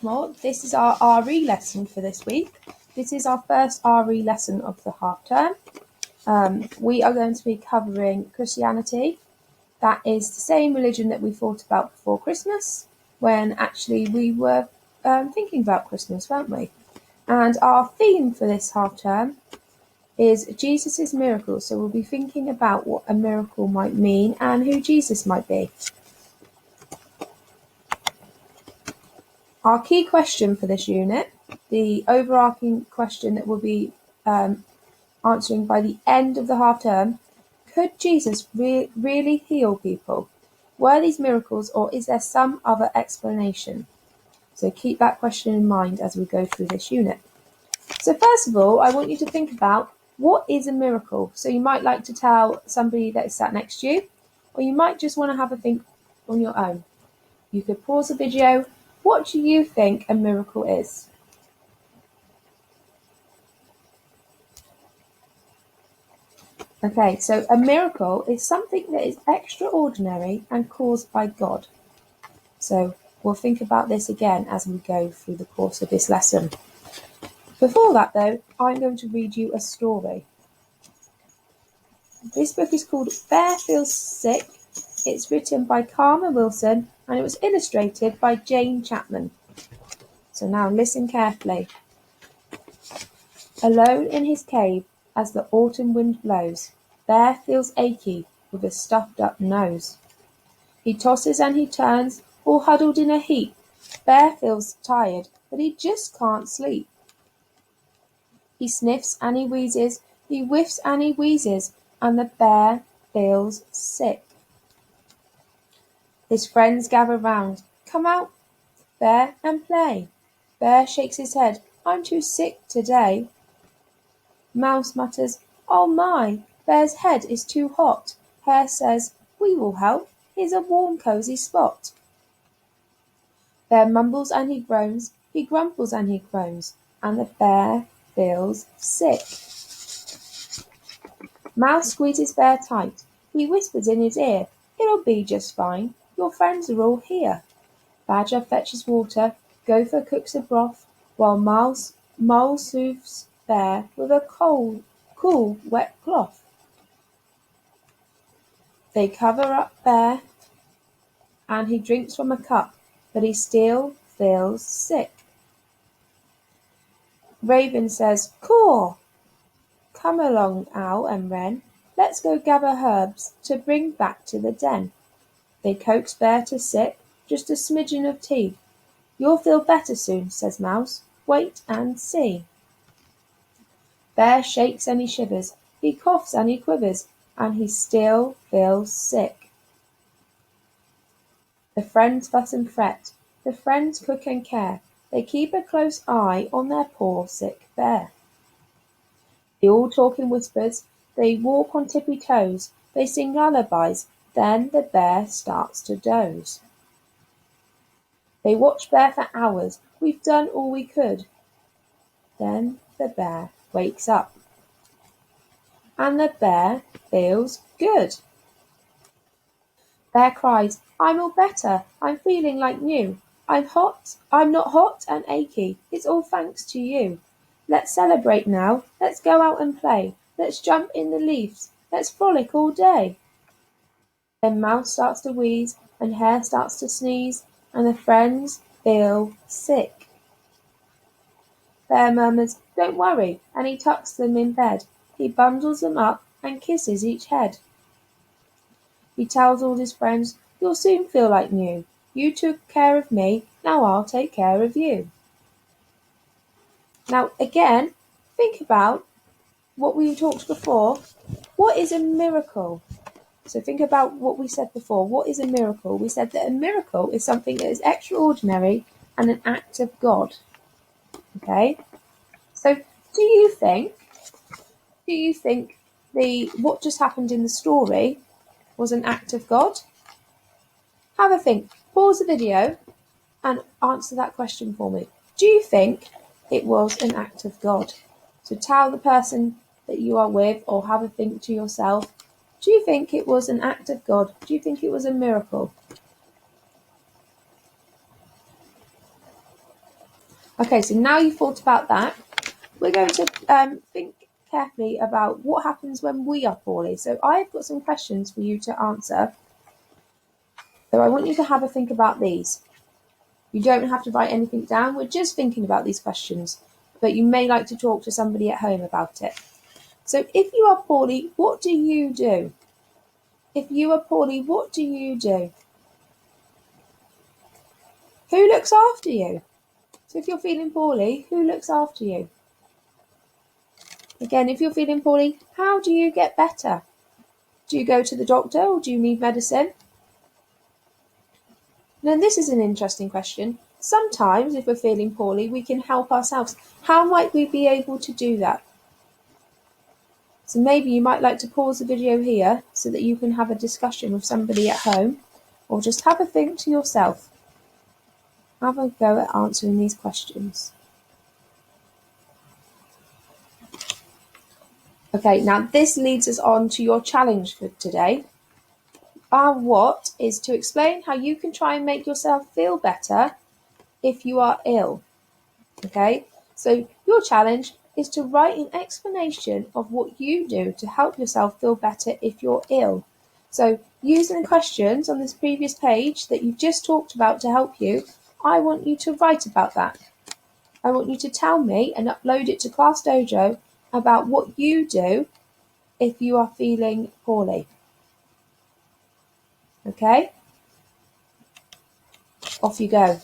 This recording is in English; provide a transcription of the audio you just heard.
Sycamore. This is our RE lesson for this week. This is our first RE lesson of the half term. We are going to be covering Christianity. That is the same religion that we thought about before Christmas, when actually we were thinking about Christmas, weren't we? And our theme for this half term is Jesus' miracles. So we'll be thinking about what a miracle might mean and who Jesus might be. Our key question for this unit, the overarching question that we'll be answering by the end of the half term: could Jesus really heal people? Were these miracles, or is there some other explanation? So keep that question in mind as we go through this unit. So first of all, I want you to think about what is a miracle. So you might like to tell somebody that is sat next to you, or you might just want to have a think on your own. You could pause the video. What do you think a miracle is? Okay, so a miracle is something that is extraordinary and caused by God. So we'll think about this again as we go through the course of this lesson. Before that though, I'm going to read you a story. This book is called Bear Feels Sick. It's written by Karma Wilson and it was illustrated by Jane Chapman. So now listen carefully. Alone in his cave as the autumn wind blows, Bear feels achy with a stuffed up nose. He tosses and he turns, all huddled in a heap. Bear feels tired, but he just can't sleep. He sniffs and he wheezes, he whiffs and he wheezes, and the bear feels sick. His friends gather round. Come out, Bear, and play. Bear shakes his head. I'm too sick today. Mouse mutters, oh my, Bear's head is too hot. Hare says, we will help. Here's a warm, cosy spot. Bear mumbles and he groans, he grumples and he groans, and the bear feels sick. Mouse squeezes Bear tight. He whispers in his ear, it'll be just fine. Your friends are all here. Badger fetches water. Gopher cooks a broth, while Mole soothes Bear with a cool, wet cloth. They cover up Bear, and he drinks from a cup, but he still feels sick. Raven says, caw! Come along, Owl and Wren. Let's go gather herbs to bring back to the den. They coax Bear to sip just a smidgen of tea. You'll feel better soon, says Mouse. Wait and see. Bear shakes and he shivers. He coughs and he quivers, and he still feels sick. The friends fuss and fret. The friends cook and care. They keep a close eye on their poor sick bear. They all talk in whispers. They walk on tippy toes. They sing lullabies. Then the bear starts to doze. They watch Bear for hours. We've done all we could. Then the bear wakes up. And the bear feels good. Bear cries, I'm all better. I'm feeling like new. I'm not hot and achy. It's all thanks to you. Let's celebrate now. Let's go out and play. Let's jump in the leaves. Let's frolic all day. Then Mouse starts to wheeze and Hare starts to sneeze, and the friends feel sick. Bear murmurs, don't worry, and he tucks them in bed. He bundles them up and kisses each head. He tells all his friends, you'll soon feel like new. You took care of me, now I'll take care of you. Now again, think about what we talked before. What is a miracle? So think about what we said before. What is a miracle? We said that a miracle is something that is extraordinary and an act of God. Okay? So do you think what just happened in the story was an act of God? Have a think. Pause the video and answer that question for me. Do you think it was an act of God? So tell the person that you are with, or have a think to yourself. Do you think it was an act of God? Do you think it was a miracle? Okay, so now you've thought about that, we're going to think carefully about what happens when we are poorly. So I've got some questions for you to answer. So I want you to have a think about these. You don't have to write anything down. We're just thinking about these questions, but you may like to talk to somebody at home about it. So if you are poorly, what do you do? If you are poorly, what do you do? Who looks after you? So if you're feeling poorly, who looks after you? Again, if you're feeling poorly, how do you get better? Do you go to the doctor or do you need medicine? Now, this is an interesting question. Sometimes, if we're feeling poorly, we can help ourselves. How might we be able to do that? So maybe you might like to pause the video here so that you can have a discussion with somebody at home, or just have a think to yourself. Have a go at answering these questions. Okay, now this leads us on to your challenge for today. Our what is to explain how you can try and make yourself feel better if you are ill. Okay, so your challenge is to write an explanation of what you do to help yourself feel better if you're ill. So using the questions on this previous page that you've just talked about to help you, I want you to write about that. I want you to tell me and upload it to Class Dojo about what you do if you are feeling poorly. Okay? Off you go.